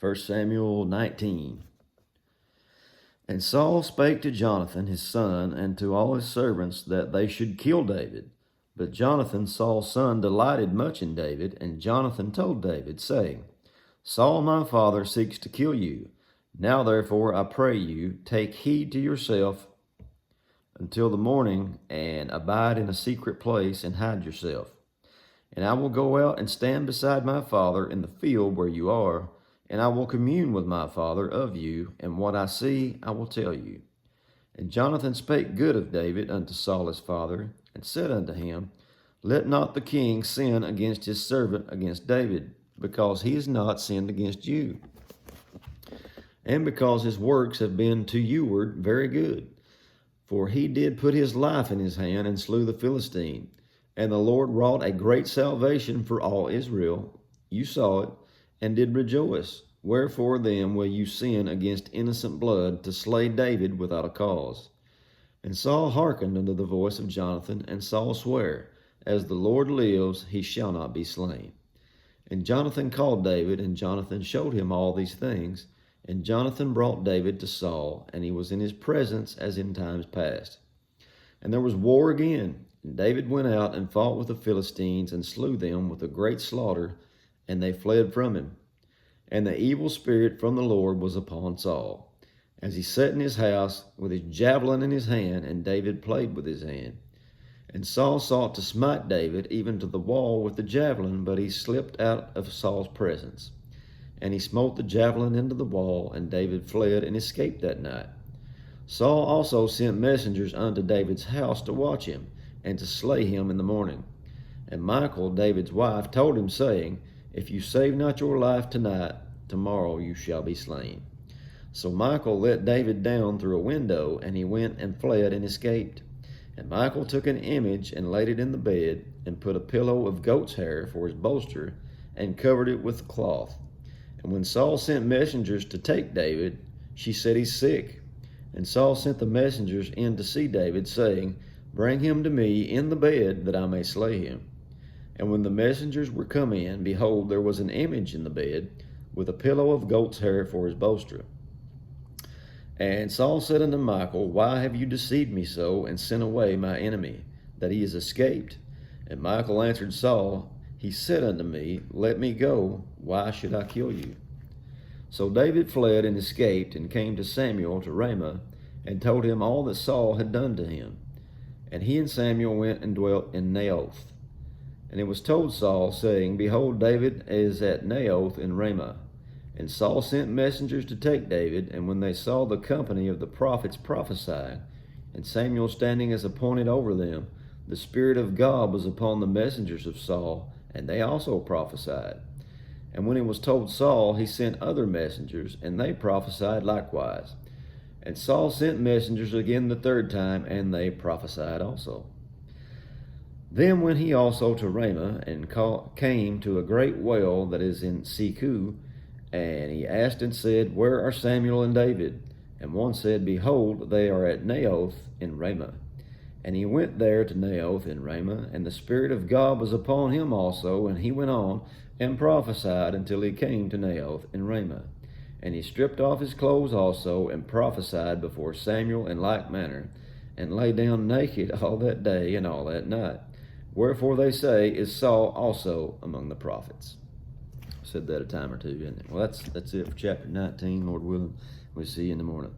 1 Samuel 19. And Saul spake to Jonathan his son and to all his servants that they should kill David. But Jonathan, Saul's son, delighted much in David, and Jonathan told David, saying, Saul my father seeks to kill you. Now therefore I pray you, take heed to yourself until the morning, and abide in a secret place, and hide yourself. And I will go out and stand beside my father in the field where you are, and I will commune with my father of you, and what I see I will tell you. And Jonathan spake good of David unto Saul his father, and said unto him, Let not the king sin against his servant, against David, because he has not sinned against you, and because his works have been to youward very good. For he did put his life in his hand, and slew the Philistine. And the Lord wrought a great salvation for all Israel. You saw it, and did rejoice. Wherefore then will you sin against innocent blood, to slay David without a cause? And Saul hearkened unto the voice of Jonathan, and Saul sware, As the Lord lives, he shall not be slain. And Jonathan called David, and Jonathan showed him all these things. And Jonathan brought David to Saul, and he was in his presence as in times past. And there was war again, and David went out and fought with the Philistines, and slew them with a great slaughter, and they fled from him. And the evil spirit from the Lord was upon Saul, as he sat in his house with his javelin in his hand, and David played with his hand. And Saul sought to smite David even to the wall with the javelin, but he slipped out of Saul's presence. And he smote the javelin into the wall, and David fled and escaped that night. Saul also sent messengers unto David's house to watch him, and to slay him in the morning. And Michal, David's wife, told him, saying, If you save not your life tonight, tomorrow you shall be slain. So Michal let David down through a window, and he went and fled and escaped. And Michal took an image and laid it in the bed, and put a pillow of goat's hair for his bolster, and covered it with cloth. And when Saul sent messengers to take David, she said, He's sick. And Saul sent the messengers in to see David, saying, Bring him to me in the bed, that I may slay him. And when the messengers were come in, behold, there was an image in the bed, with a pillow of goat's hair for his bolster. And Saul said unto Michal, Why have you deceived me so, and sent away my enemy, that he is escaped? And Michal answered Saul, He said unto me, Let me go, why should I kill you? So David fled and escaped, and came to Samuel to Ramah, and told him all that Saul had done to him. And he and Samuel went and dwelt in Naioth. And it was told Saul, saying, Behold, David is at Naioth in Ramah. And Saul sent messengers to take David, and when they saw the company of the prophets prophesying, and Samuel standing as appointed over them, the Spirit of God was upon the messengers of Saul, and they also prophesied. And when it was told Saul, he sent other messengers, and they prophesied likewise. And Saul sent messengers again the third time, and they prophesied also. Then went he also to Ramah, and came to a great well that is in Sechu, and he asked and said, Where are Samuel and David? And one said, Behold, they are at Naioth in Ramah. And he went there to Naioth in Ramah, and the Spirit of God was upon him also, and he went on and prophesied until he came to Naioth in Ramah. And he stripped off his clothes also, and prophesied before Samuel in like manner, and lay down naked all that day and all that night. Wherefore they say, Is Saul also among the prophets? Said that a time or two, didn't it? Well, that's it for chapter 19. Lord willing, we'll see you in the morning.